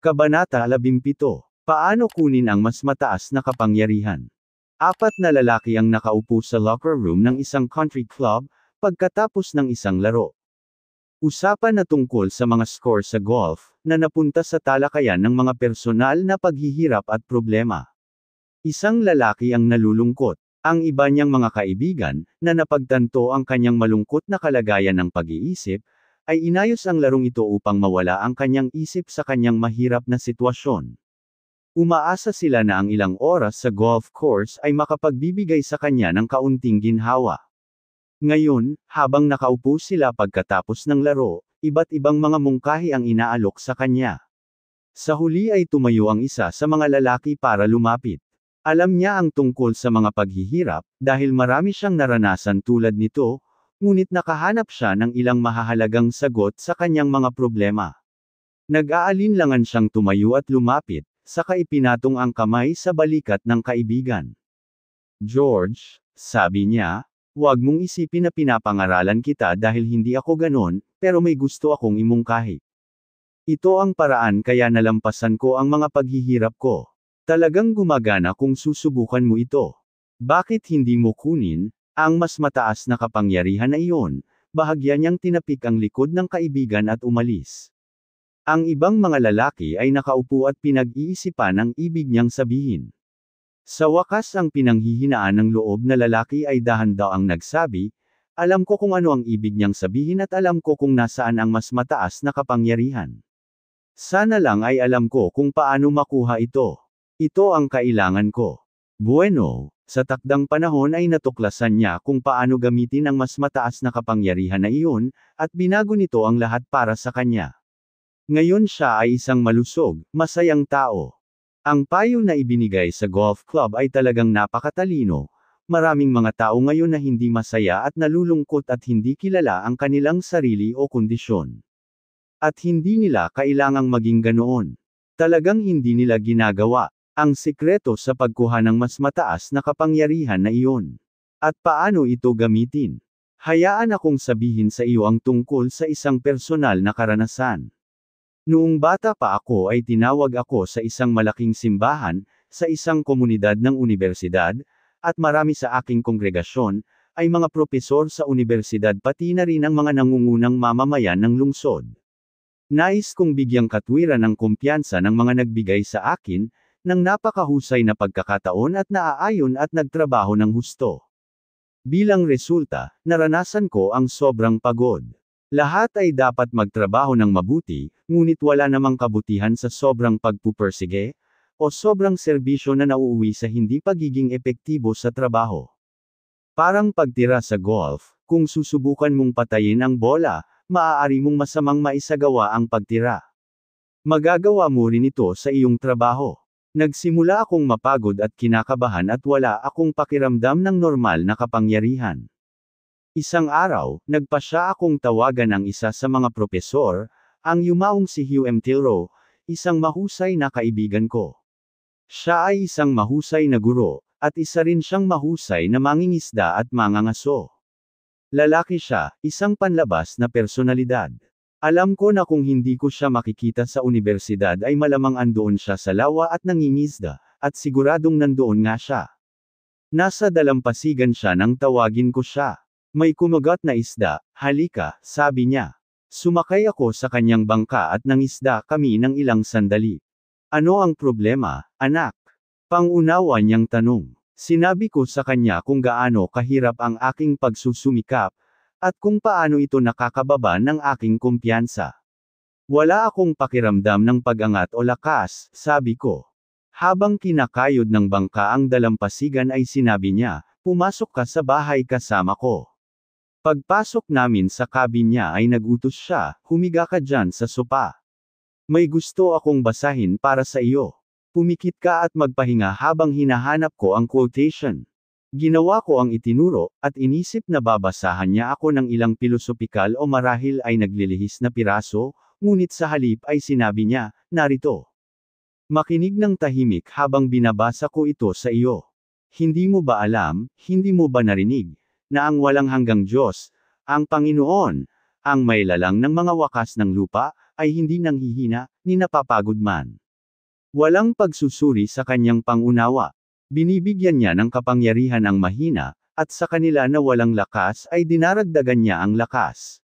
Kabanata 17. Paano kunin ang mas mataas na kapangyarihan? Apat na lalaki ang nakaupo sa locker room ng isang country club, pagkatapos ng isang laro. Usapan na tungkol sa mga score sa golf, na napunta sa talakayan ng mga personal na paghihirap at problema. Isang lalaki ang nalulungkot. Ang iba niyang mga kaibigan, na napagtanto ang kanyang malungkot na kalagayan ng pag-iisip, ay inayos ang larong ito upang mawala ang kanyang isip sa kanyang mahirap na sitwasyon. Umaasa sila na ang ilang oras sa golf course ay makapagbibigay sa kanya ng kaunting ginhawa. Ngayon, habang nakaupo sila pagkatapos ng laro, iba't ibang mga mungkahi ang inaalok sa kanya. Sa huli ay tumayo ang isa sa mga lalaki para lumapit. Alam niya ang tungkol sa mga paghihirap, dahil marami siyang naranasan tulad nito, ngunit nakahanap siya ng ilang mahahalagang sagot sa kanyang mga problema. Nag-aalinlangan siyang tumayo at lumapit, saka ipinatong ang kamay sa balikat ng kaibigan. "George," sabi niya, "huwag mong isipin na pinapangaralan kita dahil hindi ako ganon, pero may gusto akong imungkahi. Ito ang paraan kaya nalampasan ko ang mga paghihirap ko. Talagang gumagana kung susubukan mo ito. Bakit hindi mo kunin ang mas mataas na kapangyarihan na iyon?" Bahagya niyang tinapik ang likod ng kaibigan at umalis. Ang ibang mga lalaki ay nakaupo at pinag-iisipan ang ibig niyang sabihin. Sa wakas ang pinanghihinaan ng loob na lalaki ay dahan-daang nagsabi, "Alam ko kung ano ang ibig niyang sabihin at alam ko kung nasaan ang mas mataas na kapangyarihan. Sana lang ay alam ko kung paano makuha ito. Ito ang kailangan ko." Bueno, sa takdang panahon ay natuklasan niya kung paano gamitin ang mas mataas na kapangyarihan na iyon, at binago nito ang lahat para sa kanya. Ngayon siya ay isang malusog, masayang tao. Ang payo na ibinigay sa golf club ay talagang napakatalino. Maraming mga tao ngayon na hindi masaya at nalulungkot at hindi kilala ang kanilang sarili o kondisyon. At hindi nila kailangang maging ganoon. Talagang hindi nila ginagawa ang sikreto sa pagkuha ng mas mataas na kapangyarihan na iyon. At paano ito gamitin? Hayaan akong sabihin sa iyo ang tungkol sa isang personal na karanasan. Noong bata pa ako ay tinawag ako sa isang malaking simbahan, sa isang komunidad ng unibersidad, at marami sa aking kongregasyon, ay mga propesor sa unibersidad pati na rin ang mga nangungunang mamamayan ng lungsod. Nais kong bigyang katwiran ng kumpiyansa ng mga nagbigay sa akin, ng napakahusay na pagkakataon at naaayon at nagtrabaho ng husto. Bilang resulta, naranasan ko ang sobrang pagod. Lahat ay dapat magtrabaho ng mabuti, ngunit wala namang kabutihan sa sobrang pagpupersige, o sobrang serbisyo na nauuwi sa hindi pagiging epektibo sa trabaho. Parang pagtira sa golf, kung susubukan mong patayin ang bola, maaari mong masamang maisagawa ang pagtira. Magagawa mo rin ito sa iyong trabaho. Nagsimula akong mapagod at kinakabahan at wala akong pakiramdam ng normal na kapangyarihan. Isang araw, nagpasya akong tawagan ang isa sa mga propesor, ang yumaong si Hugh M. Tilrow, isang mahusay na kaibigan ko. Siya ay isang mahusay na guro, at isa rin siyang mahusay na mangingisda at mangangaso. Lalaki siya, isang panlabas na personalidad. Alam ko na kung hindi ko siya makikita sa unibersidad ay malamang andoon siya sa lawa at nangingisda, at siguradong nandoon nga siya. Nasa dalampasigan siya nang tawagin ko siya. "May kumagat na isda, halika," sabi niya. Sumakay ako sa kanyang bangka at nangisda kami ng ilang sandali. "Ano ang problema, anak?" Pangunawa niyang tanong. Sinabi ko sa kanya kung gaano kahirap ang aking pagsusumikap, at kung paano ito nakakababa ng aking kumpiyansa. "Wala akong pakiramdam ng pag-angat o lakas," sabi ko. Habang kinakayod ng bangka ang dalampasigan ay sinabi niya, "Pumasok ka sa bahay kasama ko." Pagpasok namin sa cabin niya ay nagutos siya, "Humiga ka dyan sa sopa. May gusto akong basahin para sa iyo. Pumikit ka at magpahinga habang hinahanap ko ang quotation." Ginawa ko ang itinuro, at inisip na babasahan niya ako ng ilang pilosopikal o marahil ay naglilihis na piraso, ngunit sa halip ay sinabi niya, "Narito. Makinig ng tahimik habang binabasa ko ito sa iyo. Hindi mo ba alam, hindi mo ba narinig, na ang walang hanggang Diyos, ang Panginoon, ang may lalang ng mga wakas ng lupa, ay hindi nanghihina, ni napapagod man. Walang pagsusuri sa kanyang pangunawa. Binibigyan niya ng kapangyarihan ang mahina, at sa kanila na walang lakas ay dinaragdagan niya ang lakas.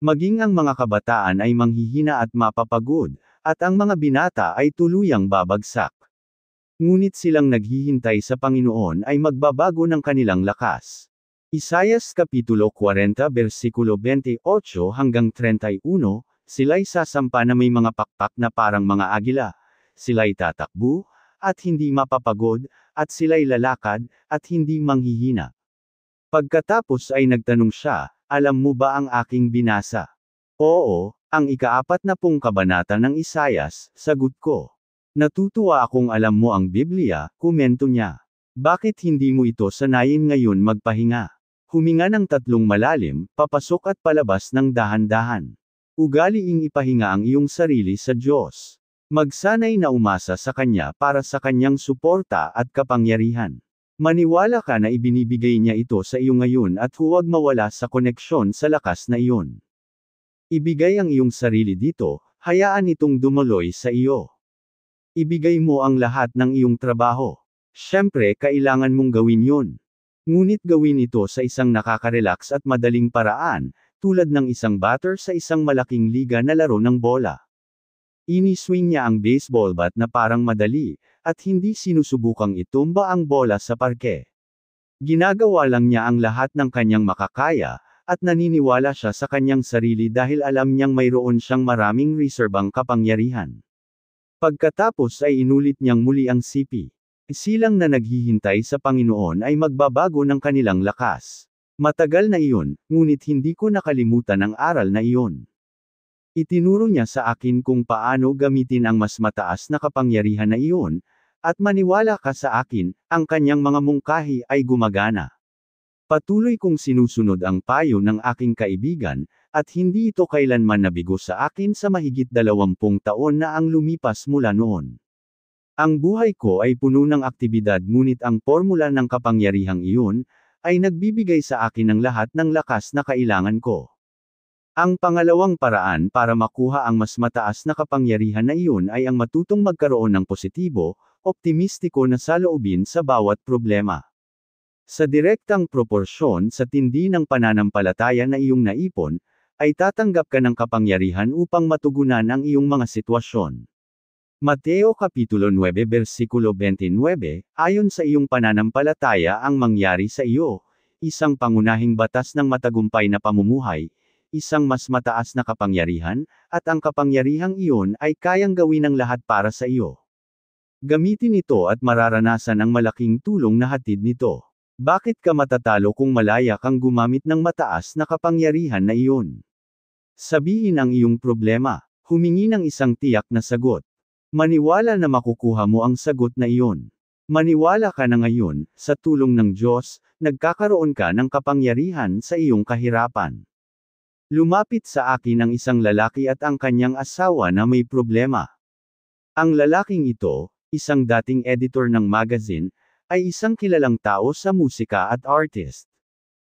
Maging ang mga kabataan ay manghihina at mapapagod, at ang mga binata ay tuluyang babagsak. Ngunit silang naghihintay sa Panginoon ay magbabago ng kanilang lakas. Isayas Kapitulo 40 versikulo 28 hanggang 31, sila'y sasampa na may mga pakpak na parang mga agila. Sila'y tatakbo, at hindi mapapagod, at sila'y lalakad, at hindi manghihina. Pagkatapos ay nagtanong siya, alam mo ba ang aking binasa? Oo, ang ika-40 kabanata ng Isayas, sagot ko. Natutuwa akong alam mo ang Biblia, komento niya. Bakit hindi mo ito sanayin ngayon magpahinga? Huminga ng 3 malalim, papasok at palabas ng dahan-dahan. Ugaliing ipahinga ang iyong sarili sa Diyos. Magsanay na umasa sa Kanya para sa Kanyang suporta at kapangyarihan. Maniwala ka na ibinibigay niya ito sa iyo ngayon at huwag mawala sa koneksyon sa lakas na iyon. Ibigay ang iyong sarili dito, hayaan itong dumuloy sa iyo. Ibigay mo ang lahat ng iyong trabaho. Siyempre, kailangan mong gawin yun. Ngunit gawin ito sa isang nakaka-relax at madaling paraan, tulad ng isang batter sa isang malaking liga na laro ng bola. Ini-swing niya ang baseball bat na parang madali, at hindi sinusubukang itumba ang bola sa parke. Ginagawa lang niya ang lahat ng kanyang makakaya, at naniniwala siya sa kanyang sarili dahil alam niyang mayroon siyang maraming reserbang kapangyarihan. Pagkatapos ay inulit niyang muli ang sipi. Silang na naghihintay sa Panginoon ay magbabago ng kanilang lakas. Matagal na iyon, ngunit hindi ko nakalimutan ang aral na iyon. Itinuro niya sa akin kung paano gamitin ang mas mataas na kapangyarihan na iyon, at maniwala ka sa akin, ang kanyang mga mungkahi ay gumagana. Patuloy kong sinusunod ang payo ng aking kaibigan, at hindi ito kailanman nabigo sa akin sa mahigit 20 taon na ang lumipas mula noon. Ang buhay ko ay puno ng aktibidad ngunit ang formula ng kapangyarihang iyon, ay nagbibigay sa akin ng lahat ng lakas na kailangan ko. Ang pangalawang paraan para makuha ang mas mataas na kapangyarihan na iyon ay ang matutong magkaroon ng positibo, optimistiko na saloobin sa bawat problema. Sa direktang proporsyon sa tindi ng pananampalataya na iyong naipon, ay tatanggap ka ng kapangyarihan upang matugunan ang iyong mga sitwasyon. Mateo Kapitulo 9 versikulo 29, ayon sa iyong pananampalataya ang mangyari sa iyo, isang pangunahing batas ng matagumpay na pamumuhay, isang mas mataas na kapangyarihan, at ang kapangyarihang iyon ay kayang gawin ng lahat para sa iyo. Gamitin ito at mararanasan ang malaking tulong na hatid nito. Bakit ka matatalo kung malaya kang gumamit ng mataas na kapangyarihan na iyon? Sabihin ang iyong problema, humingi ng isang tiyak na sagot. Maniwala na makukuha mo ang sagot na iyon. Maniwala ka na ngayon, sa tulong ng Diyos, nagkakaroon ka ng kapangyarihan sa iyong kahirapan. Lumapit sa akin ang isang lalaki at ang kanyang asawa na may problema. Ang lalaking ito, isang dating editor ng magazine, ay isang kilalang tao sa musika at artist.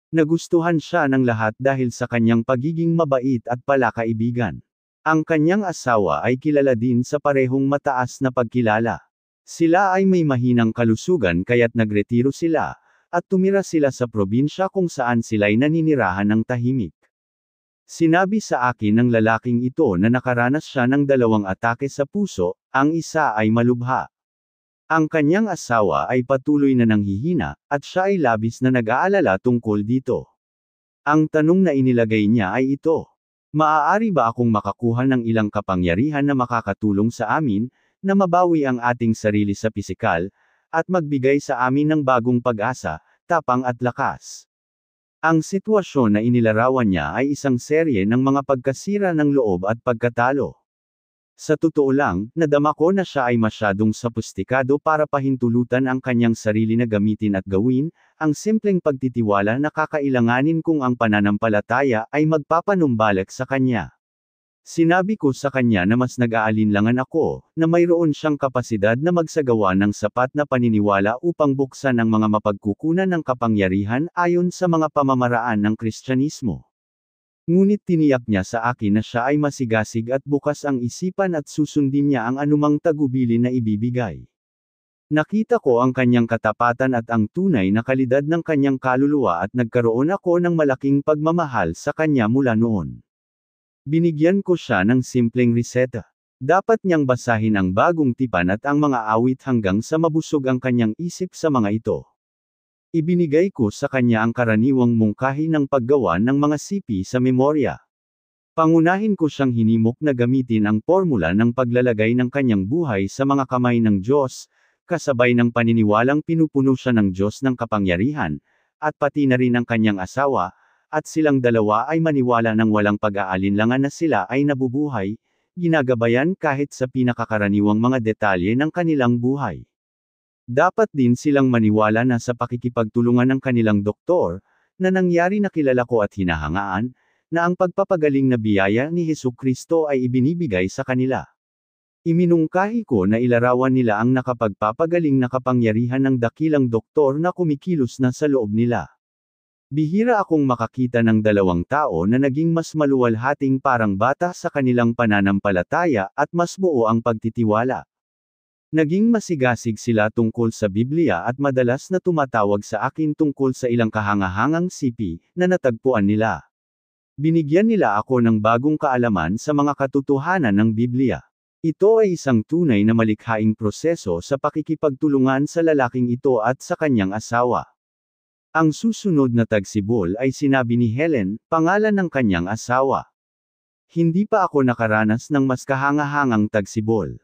Nagustuhan siya ng lahat dahil sa kanyang pagiging mabait at palakaibigan. Ang kanyang asawa ay kilala din sa parehong mataas na pagkilala. Sila ay may mahinang kalusugan kaya't nagretiro sila, at tumira sila sa probinsya kung saan sila'y naninirahan ng tahimik. Sinabi sa akin ng lalaking ito na nakaranas siya ng 2 atake sa puso, ang isa ay malubha. Ang kanyang asawa ay patuloy na nanghihina, at siya ay labis na nag-aalala tungkol dito. Ang tanong na inilagay niya ay ito. Maaari ba akong makakuha ng ilang kapangyarihan na makakatulong sa amin, na mabawi ang ating sarili sa pisikal, at magbigay sa amin ng bagong pag-asa, tapang at lakas? Ang sitwasyon na inilarawan niya ay isang serye ng mga pagkasira ng loob at pagkatalo. Sa totoo lang, nadama ko na siya ay masyadong sophisticado para pahintulutan ang kanyang sarili na gamitin at gawin, ang simpleng pagtitiwala na kakailanganin kung ang pananampalataya ay magpapanumbalik sa kanya. Sinabi ko sa kanya na mas nag-aalinlangan ako, na mayroon siyang kapasidad na magsagawa ng sapat na paniniwala upang buksan ang mga mapagkukunan ng kapangyarihan ayon sa mga pamamaraan ng Kristyanismo. Ngunit tiniyak niya sa akin na siya ay masigasig at bukas ang isipan at susundin niya ang anumang tagubilin na ibibigay. Nakita ko ang kanyang katapatan at ang tunay na kalidad ng kanyang kaluluwa at nagkaroon ako ng malaking pagmamahal sa kanya mula noon. Binigyan ko siya ng simpleng reseta. Dapat niyang basahin ang bagong tipan at ang mga awit hanggang sa mabusog ang kanyang isip sa mga ito. Ibinigay ko sa kanya ang karaniwang mungkahi ng paggawa ng mga sipi sa memorya. Pangunahin ko siyang hinimok na gamitin ang formula ng paglalagay ng kanyang buhay sa mga kamay ng Diyos, kasabay ng paniniwalang pinupuno siya ng Diyos ng kapangyarihan, at pati na rin ang kanyang asawa, at silang dalawa ay maniwala ng walang pag-aalinlangan na sila ay nabubuhay, ginagabayan kahit sa pinakakaraniwang mga detalye ng kanilang buhay. Dapat din silang maniwala na sa pakikipagtulungan ng kanilang doktor, na nangyari na kilala ko at hinahangaan, na ang pagpapagaling na biyaya ni Hesukristo ay ibinibigay sa kanila. Iminungkahi ko na ilarawan nila ang nakapagpapagaling na kapangyarihan ng dakilang doktor na kumikilos na sa loob nila. Bihira akong makakita ng dalawang tao na naging mas maluwalhating parang bata sa kanilang pananampalataya at mas buo ang pagtitiwala. Naging masigasig sila tungkol sa Biblia at madalas na tumatawag sa akin tungkol sa ilang kahangahangang sipi na natagpuan nila. Binigyan nila ako ng bagong kaalaman sa mga katotohanan ng Biblia. Ito ay isang tunay na malikhaing proseso sa pakikipagtulungan sa lalaking ito at sa kanyang asawa. Ang susunod na tagsibol ay sinabi ni Helen, pangalan ng kanyang asawa. Hindi pa ako nakaranas ng mas kahangahangang tagsibol.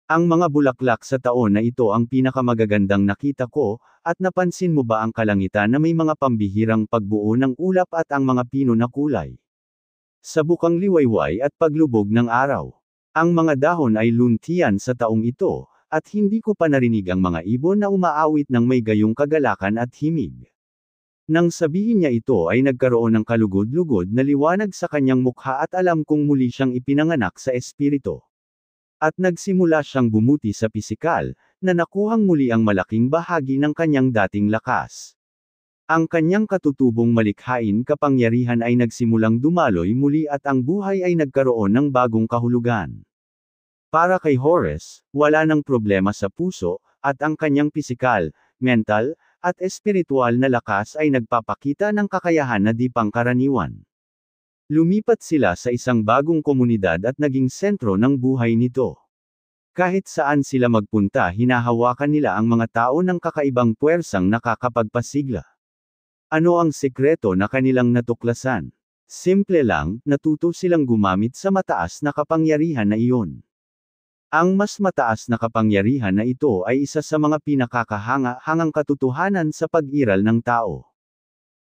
Ang mga bulaklak sa taon na ito ang pinakamagagandang nakita ko, at napansin mo ba ang kalangitan na may mga pambihirang pagbuo ng ulap at ang mga pino na kulay? Sa bukang liwayway at paglubog ng araw. Ang mga dahon ay luntian sa taong ito, at hindi ko pa narinig ang mga ibon na umaawit ng may gayong kagalakan at himig. Nang sabihin niya ito ay nagkaroon ng kalugod-lugod na liwanag sa kanyang mukha at alam kong muli siyang ipinanganak sa espiritu. At nagsimula siyang bumuti sa pisikal, na nakuhang muli ang malaking bahagi ng kanyang dating lakas. Ang kanyang katutubong malikhain kapangyarihan ay nagsimulang dumaloy muli at ang buhay ay nagkaroon ng bagong kahulugan. Para kay Horace, wala nang problema sa puso, at ang kanyang pisikal, mental, at espiritual na lakas ay nagpapakita ng kakayahan na di pangkaraniwan. Lumipat sila sa isang bagong komunidad at naging sentro ng buhay nito. Kahit saan sila magpunta hinahawakan nila ang mga tao ng kakaibang puwersang nakakapagpasigla. Ano ang sekreto na kanilang natuklasan? Simple lang, natuto silang gumamit sa mataas na kapangyarihan na iyon. Ang mas mataas na kapangyarihan na ito ay isa sa mga pinakakahangahangang katotohanan sa pag-iral ng tao.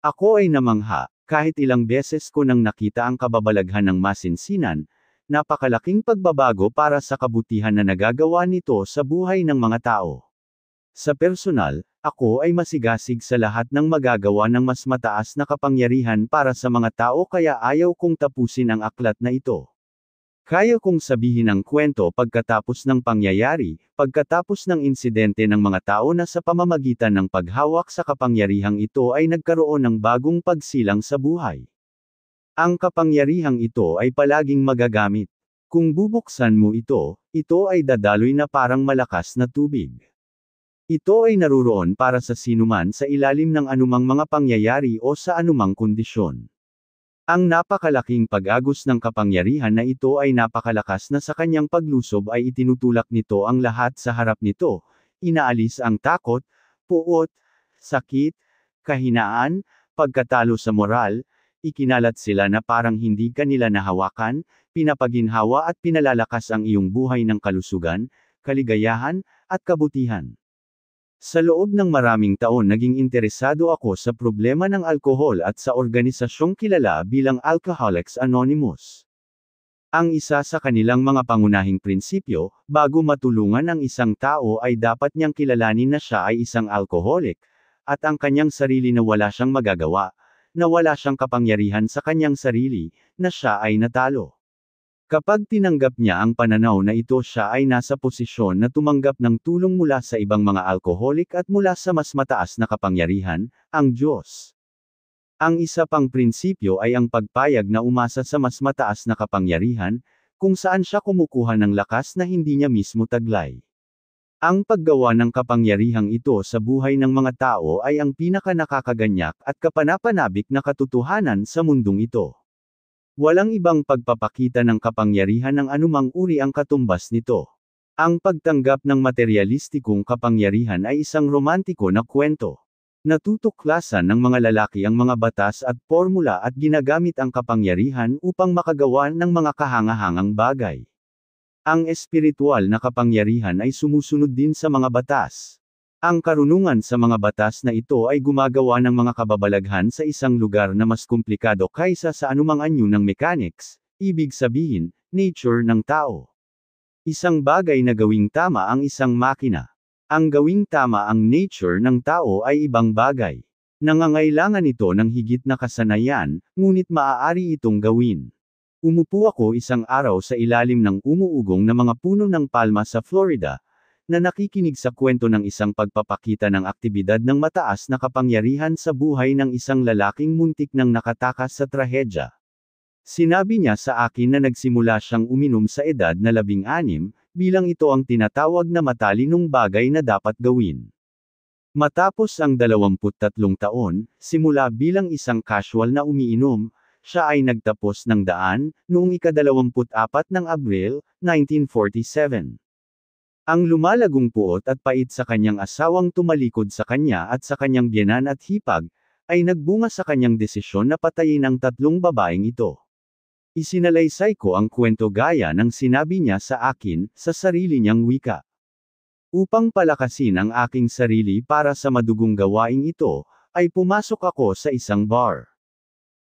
Ako ay namangha, kahit ilang beses ko nang nakita ang kababalaghan ng masinsinan, napakalaking pagbabago para sa kabutihan na nagagawa nito sa buhay ng mga tao. Sa personal, ako ay masigasig sa lahat ng magagawa ng mas mataas na kapangyarihan para sa mga tao kaya ayaw kong tapusin ang aklat na ito. Kaya kong sabihin ang kwento pagkatapos ng pangyayari, pagkatapos ng insidente ng mga tao na sa pamamagitan ng paghawak sa kapangyarihang ito ay nagkaroon ng bagong pagsilang sa buhay. Ang kapangyarihang ito ay palaging magagamit. Kung bubuksan mo ito ay dadaloy na parang malakas na tubig. Ito ay naruroon para sa sinuman sa ilalim ng anumang mga pangyayari o sa anumang kondisyon. Ang napakalaking pag-agos ng kapangyarihan na ito ay napakalakas na sa kanyang paglusob ay itinutulak nito ang lahat sa harap nito, inaalis ang takot, puot, sakit, kahinaan, pagkatalo sa moral, ikinalat sila na parang hindi kanila nahawakan, pinapaginhawa at pinalalakas ang iyong buhay ng kalusugan, kaligayahan, at kabutihan. Sa loob ng maraming taon naging interesado ako sa problema ng alkohol at sa organisasyong kilala bilang Alcoholics Anonymous. Ang isa sa kanilang mga pangunahing prinsipyo, bago matulungan ang isang tao ay dapat niyang kilalanin na siya ay isang alcoholic, at ang kanyang sarili na wala siyang magagawa, na wala siyang kapangyarihan sa kanyang sarili, na siya ay natalo. Kapag tinanggap niya ang pananaw na ito siya ay nasa posisyon na tumanggap ng tulong mula sa ibang mga alkoholik at mula sa mas mataas na kapangyarihan, ang Diyos. Ang isa pang prinsipyo ay ang pagpayag na umasa sa mas mataas na kapangyarihan, kung saan siya kumukuha ng lakas na hindi niya mismo taglay. Ang paggawa ng kapangyarihang ito sa buhay ng mga tao ay ang pinaka-nakakaganyak at kapanapanabik na katotohanan sa mundong ito. Walang ibang pagpapakita ng kapangyarihan ng anumang uri ang katumbas nito. Ang pagtanggap ng materyalistikong kapangyarihan ay isang romantiko na kwento. Natutuklasan ng mga lalaki ang mga batas at formula at ginagamit ang kapangyarihan upang makagawa ng mga kahangahangang bagay. Ang espiritual na kapangyarihan ay sumusunod din sa mga batas. Ang karunungan sa mga batas na ito ay gumagawa ng mga kababalaghan sa isang lugar na mas komplikado kaysa sa anumang anyo ng mechanics, ibig sabihin, nature ng tao. Isang bagay na gawing tama ang isang makina. Ang gawing tama ang nature ng tao ay ibang bagay. Nangangailangan ito ng higit na kasanayan, ngunit maaari itong gawin. Umupo ako isang araw sa ilalim ng umuugong na mga puno ng palma sa Florida, na nakikinig sa kwento ng isang pagpapakita ng aktibidad ng mataas na kapangyarihan sa buhay ng isang lalaking muntik nang nakatakas sa trahedya. Sinabi niya sa akin na nagsimula siyang uminom sa edad na 16, bilang ito ang tinatawag na matalinong bagay na dapat gawin. Matapos ang 23 taon, simula bilang isang casual na umiinom, siya ay nagtapos ng daan, noong ika-24 ng Abril, 1947. Ang lumalagong puot at pait sa kanyang asawang tumalikod sa kanya at sa kanyang biyenan at hipag, ay nagbunga sa kanyang desisyon na patayin ang 3 babaeng ito. Isinalaysay ko ang kwento gaya ng sinabi niya sa akin, sa sarili niyang wika. Upang palakasin ang aking sarili para sa madugong gawaing ito, ay pumasok ako sa isang bar.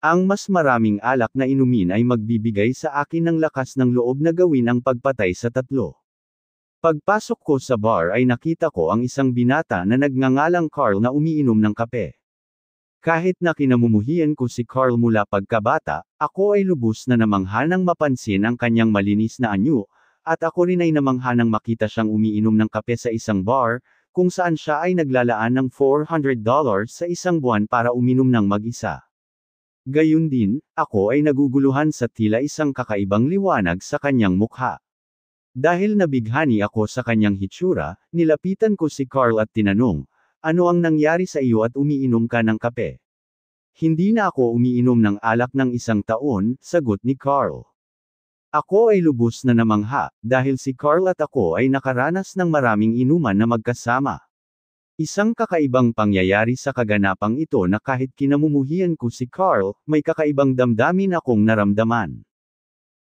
Ang mas maraming alak na inumin ay magbibigay sa akin ng lakas ng loob na gawin ang pagpatay sa 3. Pagpasok ko sa bar ay nakita ko ang isang binata na nagngangalang Carl na umiinom ng kape. Kahit na kinamumuhian ko si Carl mula pagkabata, ako ay lubos na namangha nang mapansin ang kanyang malinis na anyo, at ako rin ay namangha nang makita siyang umiinom ng kape sa isang bar, kung saan siya ay naglalaan ng $400 sa isang buwan para uminom ng mag-isa. Gayun din, ako ay naguguluhan sa tila isang kakaibang liwanag sa kanyang mukha. Dahil nabighani ako sa kanyang hitsura, nilapitan ko si Carl at tinanong, "Ano ang nangyari sa iyo at umiinom ka ng kape?" "Hindi na ako umiinom ng alak ng 1 taon," sagot ni Carl. Ako ay lubos na namangha, dahil si Carl at ako ay nakaranas ng maraming inuman na magkasama. Isang kakaibang pangyayari sa kaganapang ito na kahit kinamumuhian ko si Carl, may kakaibang damdamin akong naramdaman.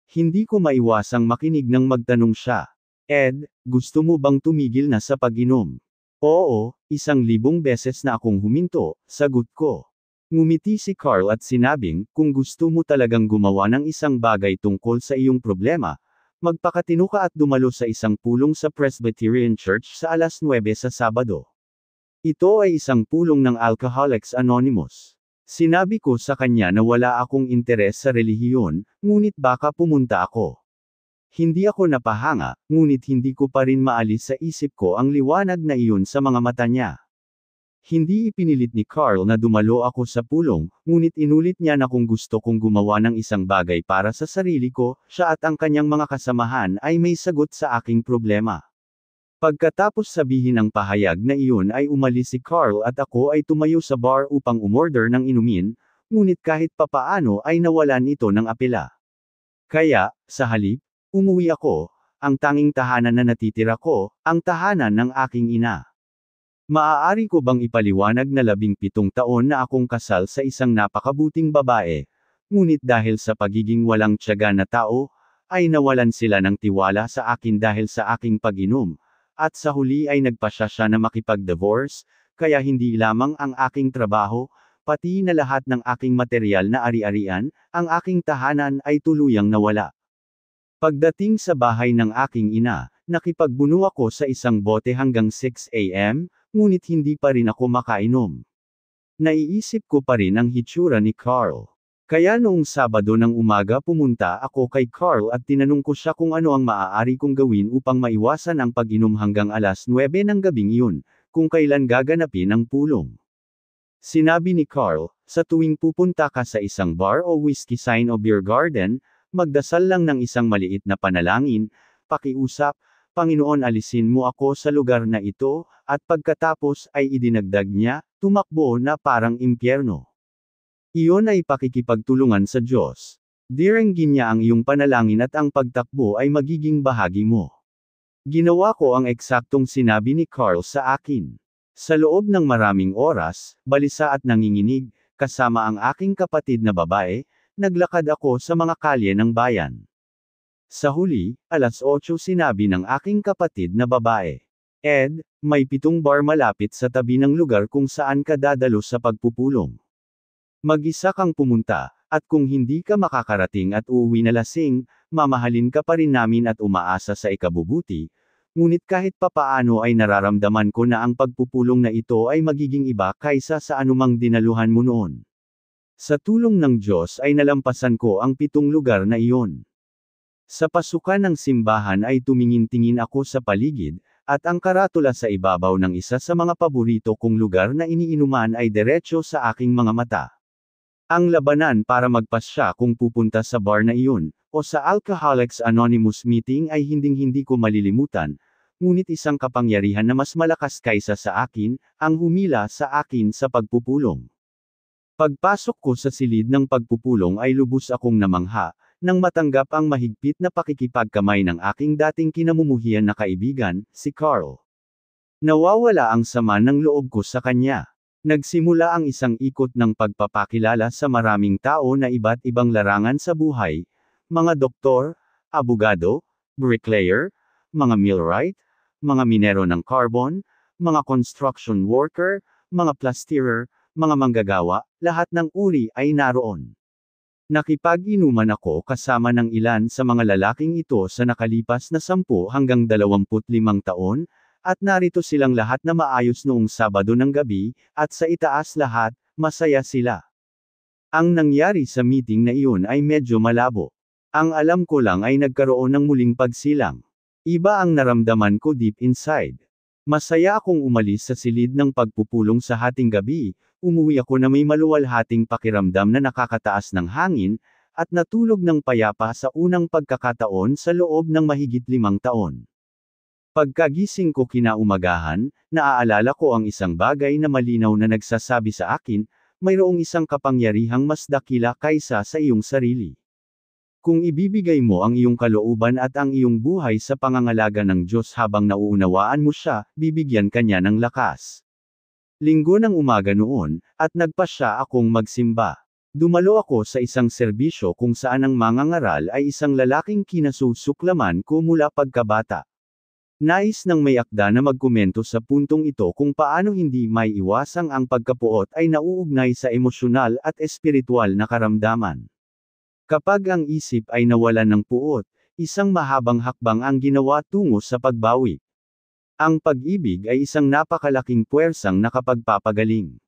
Hindi ko maiwasang makinig nang magtanong siya, "Ed, gusto mo bang tumigil na sa pag-inom?" "Oo, 1,000 beses na akong huminto," sagot ko. Ngumiti si Carl at sinabing, "Kung gusto mo talagang gumawa ng isang bagay tungkol sa iyong problema, magpakatino ka at dumalo sa isang pulong sa Presbyterian Church sa 9:00 sa Sabado. Ito ay isang pulong ng Alcoholics Anonymous." Sinabi ko sa kanya na wala akong interes sa relihiyon, ngunit baka pumunta ako. Hindi ako napahanga, ngunit hindi ko pa rin maalis sa isip ko ang liwanag na iyon sa mga mata niya. Hindi ipinilit ni Carl na dumalo ako sa pulong, ngunit inulit niya na kung gusto kong gumawa ng isang bagay para sa sarili ko, siya at ang kanyang mga kasamahan ay may sagot sa aking problema. Pagkatapos sabihin ang pahayag na iyon ay umalis si Carl at ako ay tumayo sa bar upang umorder ng inumin, ngunit kahit papaano ay nawalan ito ng apela. Kaya, sa halip, umuwi ako, ang tanging tahanan na natitira ko, ang tahanan ng aking ina. Maaari ko bang ipaliwanag na 17 taon na akong kasal sa isang napakabuting babae, ngunit dahil sa pagiging walang tiyaga na tao, ay nawalan sila ng tiwala sa akin dahil sa aking pag-inom, at sa huli ay nagpasya siya na makipag-divorce, kaya hindi lamang ang aking trabaho, pati na lahat ng aking material na ari-arian, ang aking tahanan ay tuluyang nawala. Pagdating sa bahay ng aking ina, nakipagbuno ako sa isang bote hanggang 6 a.m., ngunit hindi pa rin ako makainom. Naiisip ko pa rin ang hitsura ni Carl. Kaya noong Sabado ng umaga pumunta ako kay Carl at tinanong ko siya kung ano ang maaari kong gawin upang maiwasan ang pag-inom hanggang 9:00 ng gabing iyon, kung kailan gaganapin ang pulong. Sinabi ni Carl, sa tuwing pupunta ka sa isang bar o whiskey sign o beer garden, magdasal lang ng isang maliit na panalangin, pakiusap, Panginoon alisin mo ako sa lugar na ito, at pagkatapos ay idinagdag niya, tumakbo na parang impyerno. Iyon ay pakikipagtulungan sa Diyos. Direnggin niya ang iyong panalangin at ang pagtakbo ay magiging bahagi mo. Ginawa ko ang eksaktong sinabi ni Carl sa akin. Sa loob ng maraming oras, balisa at nanginginig, kasama ang aking kapatid na babae, naglakad ako sa mga kalye ng bayan. Sa huli, 8:00 sinabi ng aking kapatid na babae. Ed, may 7 bar malapit sa tabi ng lugar kung saan ka dadalo sa pagpupulong. Mag-isa kang pumunta, at kung hindi ka makakarating at uuwi na lasing, mamahalin ka pa rin namin at umaasa sa ikabubuti, ngunit kahit papaano ay nararamdaman ko na ang pagpupulong na ito ay magiging iba kaysa sa anumang dinaluhan mo noon. Sa tulong ng Diyos ay nalampasan ko ang 7 lugar na iyon. Sa pasukan ng simbahan ay tumingin-tingin ako sa paligid, at ang karatula sa ibabaw ng isa sa mga paborito kong lugar na iniinuman ay diretso sa aking mga mata. Ang labanan para magpasya kung pupunta sa bar na iyon, o sa Alcoholics Anonymous meeting ay hinding-hindi ko malilimutan, ngunit isang kapangyarihan na mas malakas kaysa sa akin, ang humila sa akin sa pagpupulong. Pagpasok ko sa silid ng pagpupulong ay lubos akong namangha, nang matanggap ang mahigpit na pakikipagkamay ng aking dating kinamumuhian na kaibigan, si Carl. Nawawala ang sama ng loob ko sa kanya. Nagsimula ang isang ikot ng pagpapakilala sa maraming tao na iba't ibang larangan sa buhay, mga doktor, abogado, bricklayer, mga millwright, mga minero ng carbon, mga construction worker, mga plasterer, mga manggagawa, lahat ng uri ay naroon. Nakipag-inuman ako kasama ng ilan sa mga lalaking ito sa nakalipas na 10 hanggang 25 taon, at narito silang lahat na maayos noong Sabado ng gabi, at sa itaas lahat, masaya sila. Ang nangyari sa meeting na iyon ay medyo malabo. Ang alam ko lang ay nagkaroon ng muling pagsilang. Iba ang naramdaman ko deep inside. Masaya akong umalis sa silid ng pagpupulong sa hating gabi, umuwi ako na may maluwalhating pakiramdam na nakakataas ng hangin, at natulog ng payapa sa unang pagkakataon sa loob ng mahigit 5 taon. Pagkagising ko kinaumagahan, naaalala ko ang isang bagay na malinaw na nagsasabi sa akin, mayroong isang kapangyarihang mas dakila kaysa sa iyong sarili. Kung ibibigay mo ang iyong kalooban at ang iyong buhay sa pangangalaga ng Diyos habang nauunawaan mo siya, bibigyan ka niya ng lakas. Linggo ng umaga noon, at nagpasya akong magsimba. Dumalo ako sa isang serbisyo kung saan ang mangangaral ay isang lalaking kinasusuklaman ko mula pagkabata. Nais ng may akda na magkomento sa puntong ito kung paano hindi may iwasang ang pagkapuot ay nauugnay sa emosyonal at espiritual na karamdaman. Kapag ang isip ay nawalan ng puot, isang mahabang hakbang ang ginawa tungo sa pagbawi. Ang pag-ibig ay isang napakalaking puwersang nakapagpapagaling.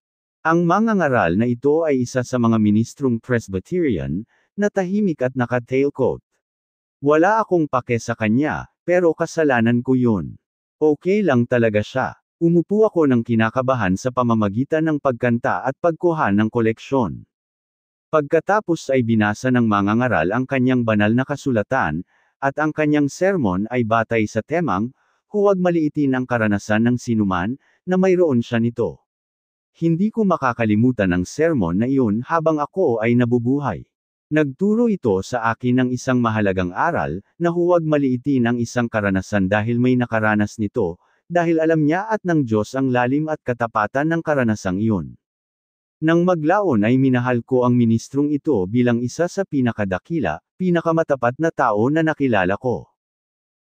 Ang mangangaral na ito ay isa sa mga ministrong Presbyterian, na tahimik at naka-tailcoat. Wala akong pake sa kanya, pero kasalanan ko yun. Okay lang talaga siya. Umupo ako ng kinakabahan sa pamamagitan ng pagkanta at pagkuha ng koleksyon. Pagkatapos ay binasa ng mangangaral ang kanyang banal na kasulatan, at ang kanyang sermon ay batay sa temang, huwag maliitin ang karanasan ng sinuman, na mayroon siya nito. Hindi ko makakalimutan ang sermon na iyon habang ako ay nabubuhay. Nagturo ito sa akin ng isang mahalagang aral, na huwag maliitin ang isang karanasan dahil may nakaranas nito, dahil alam niya at ng Diyos ang lalim at katapatan ng karanasang iyon. Nang maglaon ay minahal ko ang ministrong ito bilang isa sa pinakadakila, pinakamatapat na tao na nakilala ko.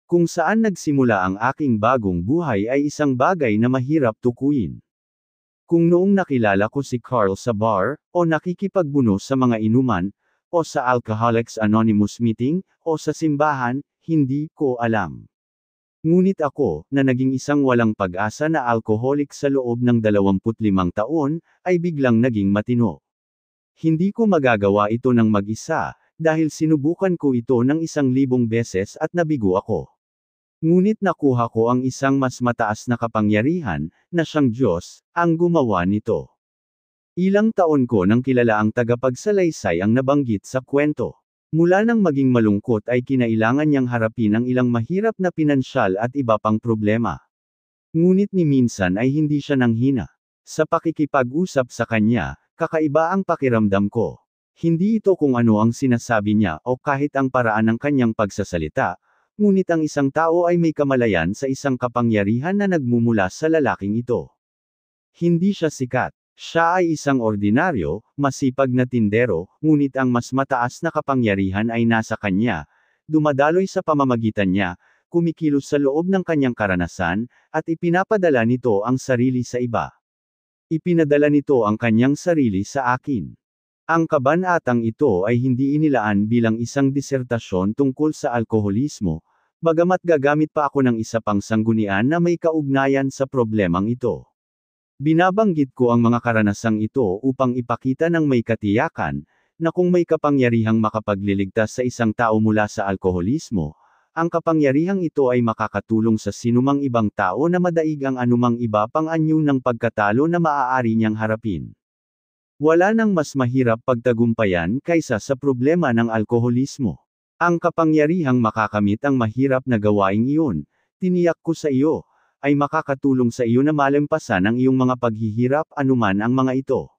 Kung saan nagsimula ang aking bagong buhay ay isang bagay na mahirap tukuyin. Kung noong nakilala ko si Carl sa bar, o nakikipagbuno sa mga inuman, o sa Alcoholics Anonymous meeting, o sa simbahan, hindi ko alam. Ngunit ako, na naging isang walang pag-asa na alcoholic sa loob ng 25 taon, ay biglang naging matino. Hindi ko magagawa ito ng mag-isa, dahil sinubukan ko ito ng 1,000 beses at nabigo ako. Ngunit nakuha ko ang isang mas mataas na kapangyarihan, na siyang Diyos, ang gumawa nito. Ilang taon ko nang kilala ang tagapagsalaysay ang nabanggit sa kwento. Mula nang maging malungkot ay kinailangan niyang harapin ang ilang mahirap na pinansyal at iba pang problema. Ngunit ni minsan ay hindi siya nanghina. Sa pakikipag-usap sa kanya, kakaiba ang pakiramdam ko. Hindi ito kung ano ang sinasabi niya o kahit ang paraan ng kanyang pagsasalita, ngunit ang isang tao ay may kamalayan sa isang kapangyarihan na nagmumula sa lalaking ito. Hindi siya sikat. Siya ay isang ordinaryo, masipag na tindero, ngunit ang mas mataas na kapangyarihan ay nasa kanya, dumadaloy sa pamamagitan niya, kumikilos sa loob ng kanyang karanasan, at ipinapadala nito ang sarili sa iba. Ipinadala nito ang kanyang sarili sa akin. Ang kabanatang ito ay hindi inilaan bilang isang disertasyon tungkol sa alkoholismo, bagamat gagamit pa ako ng isa pang sanggunian na may kaugnayan sa problemang ito. Binabanggit ko ang mga karanasang ito upang ipakita ng may katiyakan, na kung may kapangyarihang makapagliligtas sa isang tao mula sa alkoholismo, ang kapangyarihang ito ay makakatulong sa sinumang ibang tao na madaig ang anumang iba pang anyo ng pagkatalo na maaari niyang harapin. Wala nang mas mahirap pagtagumpayan kaysa sa problema ng alkoholismo. Ang kapangyarihang makakamit ang mahirap na gawaing iyon, tiniyak ko sa iyo, ay makakatulong sa iyo na malampasan ang iyong mga paghihirap anuman ang mga ito.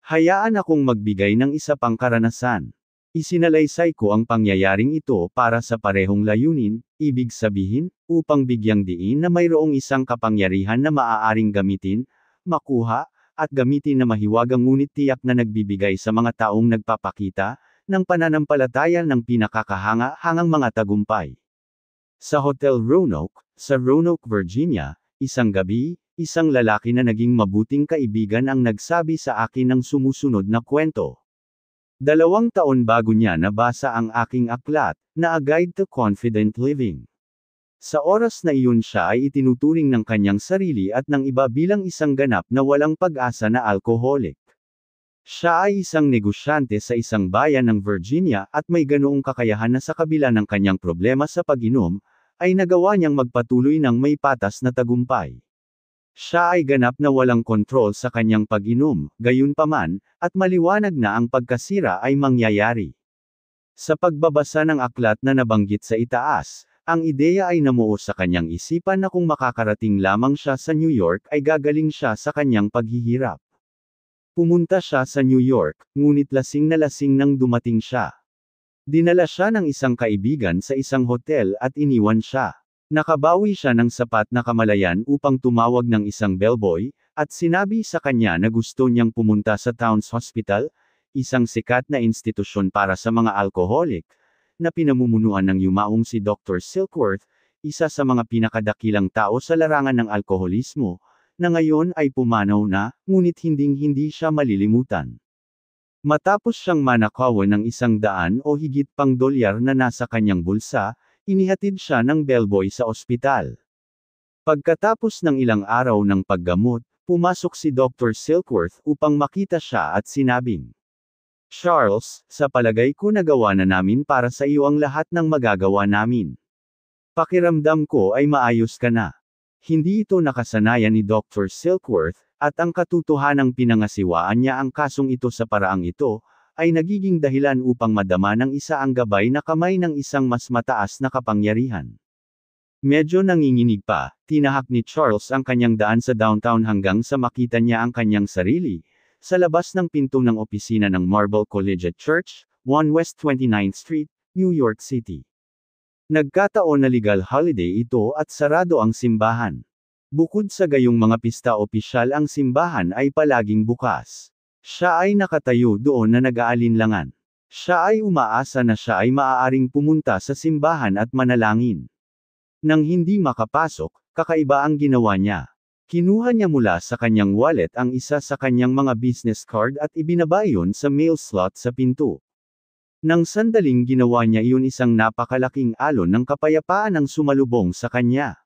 Hayaan akong magbigay ng isa pang karanasan. Isinalaysay ko ang pangyayaring ito para sa parehong layunin, ibig sabihin, upang bigyang diin na mayroong isang kapangyarihan na maaaring gamitin, makuha, at gamitin na mahiwagang ngunit tiyak na nagbibigay sa mga taong nagpapakita, ng pananampalataya ng pinakakahanga-hangang mga tagumpay. Sa Hotel Roanoke, sa Roanoke, Virginia, isang gabi, isang lalaki na naging mabuting kaibigan ang nagsabi sa akin ng sumusunod na kwento. 2 taon bago niya nabasa ang aking aklat, na A Guide to Confident Living. Sa oras na iyon siya ay itinuturing ng kanyang sarili at ng iba bilang isang ganap na walang pag-asa na alcoholic. Siya ay isang negosyante sa isang bayan ng Virginia at may ganoong kakayahan na sa kabila ng kanyang problema sa pag-inom, ay nagawa niyang magpatuloy ng may patas na tagumpay. Siya ay ganap na walang kontrol sa kanyang pag-inom, gayunpaman, at maliwanag na ang pagkasira ay mangyayari. Sa pagbabasa ng aklat na nabanggit sa itaas, ang ideya ay namuo sa kanyang isipan na kung makakarating lamang siya sa New York ay gagaling siya sa kanyang paghihirap. Pumunta siya sa New York, ngunit lasing na lasing nang dumating siya. Dinala siya ng isang kaibigan sa isang hotel at iniwan siya. Nakabawi siya ng sapat na kamalayan upang tumawag ng isang bellboy, at sinabi sa kanya na gusto niyang pumunta sa Towns Hospital, isang sikat na institusyon para sa mga alcoholic, na pinamumunuan ng yumaong si Dr. Silkworth, isa sa mga pinakadakilang tao sa larangan ng alkoholismo, na ngayon ay pumanaw na, ngunit hinding-hindi siya malilimutan. Matapos siyang manakawan ng $100 o higit pang dolyar na nasa kanyang bulsa, inihatid siya ng bellboy sa ospital. Pagkatapos ng ilang araw ng paggamot, pumasok si Dr. Silkworth upang makita siya at sinabing, "Charles, sa palagay ko nagawa na namin para sa iyo ang lahat ng magagawa namin. Pakiramdam ko ay maayos ka na." Hindi ito nakasanayan ni Dr. Silkworth, at ang katotohanang pinangasiwaan niya ang kasong ito sa paraang ito, ay nagiging dahilan upang madama ng isa ang gabay na kamay ng isang mas mataas na kapangyarihan. Medyo nanginginig pa, tinahak ni Charles ang kanyang daan sa downtown hanggang sa makita niya ang kanyang sarili, sa labas ng pinto ng opisina ng Marble Collegiate Church, 1 West 29th Street, New York City. Nagkataon na legal holiday ito at sarado ang simbahan. Bukod sa gayong mga pista opisyal ang simbahan ay palaging bukas. Siya ay nakatayo doon na nag-aalinlangan. Siya ay umaasa na siya ay maaaring pumunta sa simbahan at manalangin. Nang hindi makapasok, kakaiba ang ginawa niya. Kinuha niya mula sa kanyang wallet ang isa sa kanyang mga business card at ibinaba iyon sa mail slot sa pinto. Nang sandaling ginawa niya iyon, isang napakalaking alon ng kapayapaan ang sumalubong sa kanya.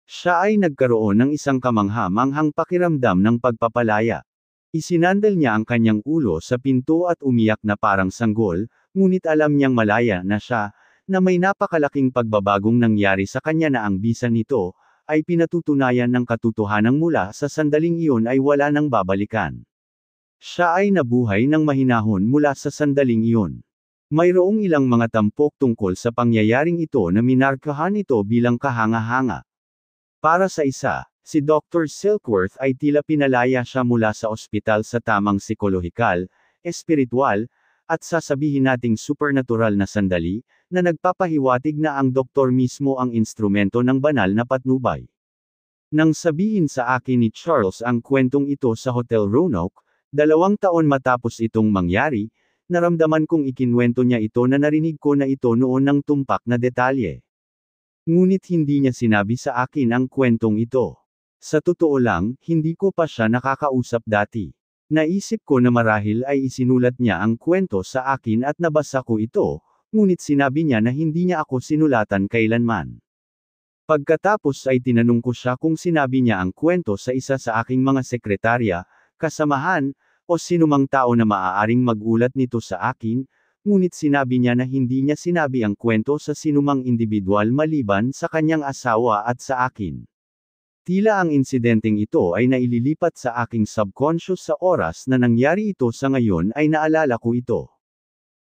Siya ay nagkaroon ng isang kamangha-manghang pakiramdam ng pagpapalaya. Isinandal niya ang kanyang ulo sa pinto at umiyak na parang sanggol, ngunit alam niyang malaya na siya, na may napakalaking pagbabagong nangyari sa kanya na ang bisa nito, ay pinatutunayan ng katotohanan mula sa sandaling iyon ay wala nang babalikan. Siya ay nabuhay ng mahinahon mula sa sandaling iyon. Mayroong ilang mga tampok tungkol sa pangyayaring ito na minarkahan ito bilang kahanga-hanga. Para sa isa, si Dr. Silkworth ay tila pinalaya siya mula sa ospital sa tamang psikolohikal, espiritual, at sasabihin nating supernatural na sandali, na nagpapahiwatig na ang doktor mismo ang instrumento ng banal na patnubay. Nang sabihin sa akin ni Charles ang kwentong ito sa Hotel Roanoke, 2 taon matapos itong mangyari, naramdaman kong ikinwento niya ito na narinig ko na ito noon ng tumpak na detalye. Ngunit hindi niya sinabi sa akin ang kwentong ito. Sa totoo lang, hindi ko pa siya nakakausap dati. Naisip ko na marahil ay isinulat niya ang kwento sa akin at nabasa ko ito, ngunit sinabi niya na hindi niya ako sinulatan kailanman. Pagkatapos ay tinanong ko siya kung sinabi niya ang kwento sa isa sa aking mga sekretarya, kasamahan, o sinumang tao na maaaring magulat nito sa akin, ngunit sinabi niya na hindi niya sinabi ang kwento sa sinumang individual maliban sa kanyang asawa at sa akin. Tila ang insidenteng ito ay naililipat sa aking subconscious sa oras na nangyari ito sa ngayon ay naalala ko ito.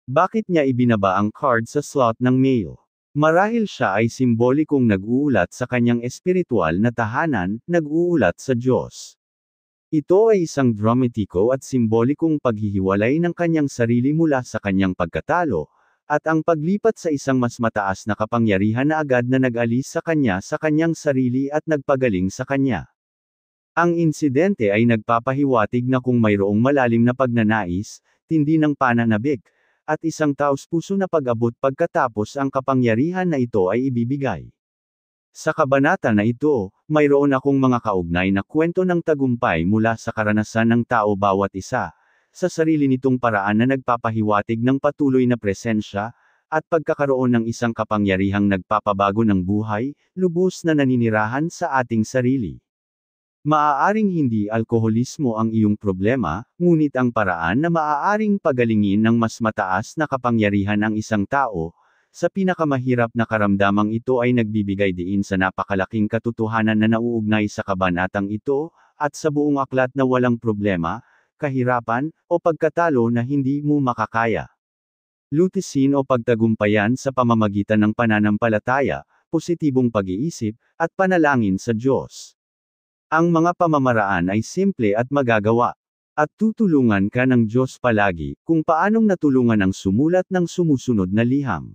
Bakit niya ibinaba ang card sa slot ng mail? Marahil siya ay simbolikong nag-uulat sa kanyang espiritual na tahanan, nag-uulat sa Diyos. Ito ay isang dramatiko at simbolikong paghihiwalay ng kanyang sarili mula sa kanyang pagkatalo, at ang paglipat sa isang mas mataas na kapangyarihan na agad na nag-alis sa kanyang sarili at nagpagaling sa kanya. Ang insidente ay nagpapahiwatig na kung mayroong malalim na pagnanais, tindi ng pananabik, at isang taos-puso na pag-abot pagkatapos ang kapangyarihan na ito ay ibibigay. Sa kabanata na ito, mayroon akong mga kaugnay na kwento ng tagumpay mula sa karanasan ng tao bawat isa, sa sarili nitong paraan na nagpapahiwatig ng patuloy na presensya, at pagkakaroon ng isang kapangyarihang nagpapabago ng buhay, lubos na naninirahan sa ating sarili. Maaaring hindi alkoholismo ang iyong problema, ngunit ang paraan na maaaring pagalingin ng mas mataas na kapangyarihan ang isang tao, sa pinakamahirap na karamdamang ito ay nagbibigay diin sa napakalaking katotohanan na nauugnay sa kabanatang ito, at sa buong aklat na walang problema, kahirapan, o pagkatalo na hindi mo makakaya. Lutisin o pagtagumpayan sa pamamagitan ng pananampalataya, positibong pag-iisip, at panalangin sa Diyos. Ang mga pamamaraan ay simple at magagawa. At tutulungan ka ng Diyos palagi, kung paanong natulungan ang sumulat ng sumusunod na liham.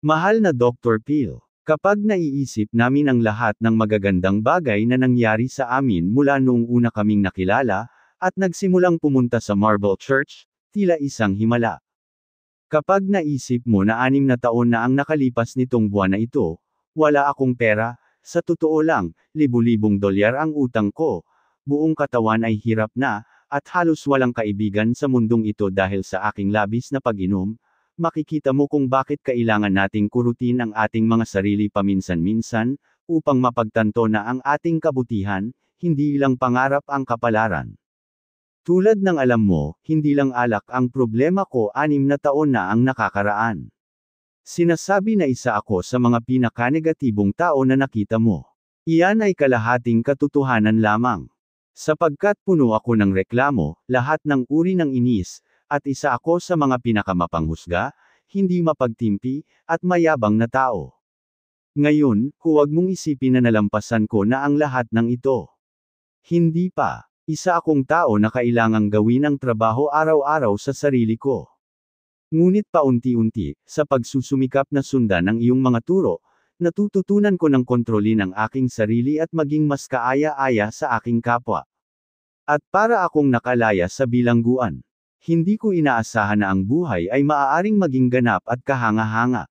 Mahal na Dr. Phil, kapag naiisip namin ang lahat ng magagandang bagay na nangyari sa amin mula noong una kaming nakilala, at nagsimulang pumunta sa Marble Church, tila isang himala. Kapag naisip mo na 6 na taon na ang nakalipas nitong buwan na ito, wala akong pera, sa totoo lang, libu-libong dolyar ang utang ko, buong katawan ay hirap na, at halos walang kaibigan sa mundong ito dahil sa aking labis na pag-inom, makikita mo kung bakit kailangan nating kurutin ang ating mga sarili paminsan-minsan, upang mapagtanto na ang ating kabutihan, hindi lang pangarap ang kapalaran. Tulad ng alam mo, hindi lang alak ang problema ko, 6 na taon na ang nakakaraan. Sinasabi na isa ako sa mga pinakanegatibong tao na nakita mo. Iyan ay kalahating katotohanan lamang. Sapagkat puno ako ng reklamo, lahat ng uri ng inis, at isa ako sa mga pinakamapanghusga, hindi mapagtimpi, at mayabang na tao. Ngayon, huwag mong isipin na nalampasan ko na ang lahat ng ito. Hindi pa. Isa akong tao na kailangang gawin ang trabaho araw-araw sa sarili ko. Ngunit paunti-unti, sa pagsusumikap na sundan ang iyong mga turo, natututunan ko ng kontrolin ang aking sarili at maging mas kaaya-aya sa aking kapwa. At para akong nakalaya sa bilangguan. Hindi ko inaasahan na ang buhay ay maaaring maging ganap at kahanga-hanga.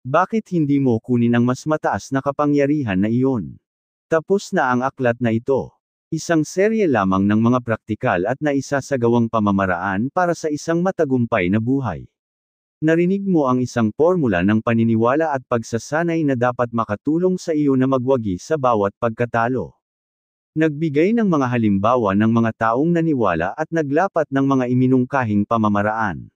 Bakit hindi mo kunin ang mas mataas na kapangyarihan na iyon? Tapos na ang aklat na ito. Isang serye lamang ng mga praktikal at naisasagawang pamamaraan para sa isang matagumpay na buhay. Narinig mo ang isang formula ng paniniwala at pagsasanay na dapat makatulong sa iyo na magwagi sa bawat pagkatalo. Nagbigay ng mga halimbawa ng mga taong naniwala at naglapat ng mga iminungkahing pamamaraan.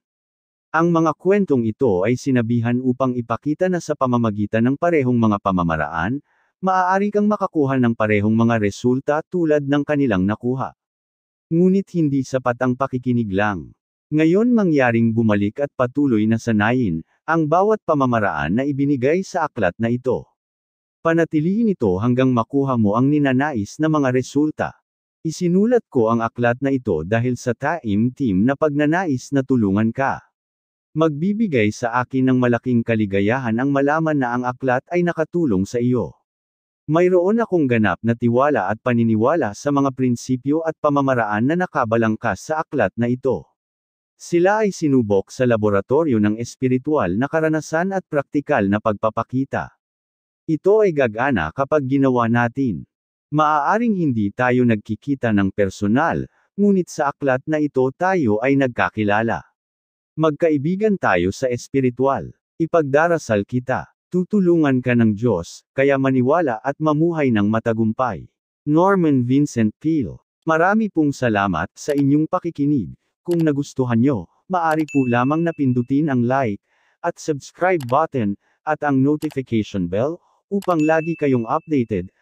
Ang mga kwentong ito ay sinabihan upang ipakita na sa pamamagitan ng parehong mga pamamaraan, maaari kang makakuha ng parehong mga resulta tulad ng kanilang nakuha. Ngunit hindi sapat ang pakikinig lang. Ngayon mangyaring bumalik at patuloy na sanayin, ang bawat pamamaraan na ibinigay sa aklat na ito. Panatilihin ito hanggang makuha mo ang ninanais na mga resulta. Isinulat ko ang aklat na ito dahil sa team na pagnanais na tulungan ka. Magbibigay sa akin ng malaking kaligayahan ang malaman na ang aklat ay nakatulong sa iyo. Mayroon akong ganap na tiwala at paniniwala sa mga prinsipyo at pamamaraan na nakabalangkas sa aklat na ito. Sila ay sinubok sa laboratorio ng espiritual na karanasan at praktikal na pagpapakita. Ito ay gagana kapag ginawa natin. Maaaring hindi tayo nagkikita ng personal, ngunit sa aklat na ito tayo ay nagkakilala. Magkaibigan tayo sa espiritual. Ipagdarasal kita. Tutulungan ka ng Diyos, kaya maniwala at mamuhay ng matagumpay. Norman Vincent Peale. Marami pong salamat sa inyong pakikinig. Kung nagustuhan nyo, maaari po lamang na pindutin ang like at subscribe button at ang notification bell upang lagi kayong updated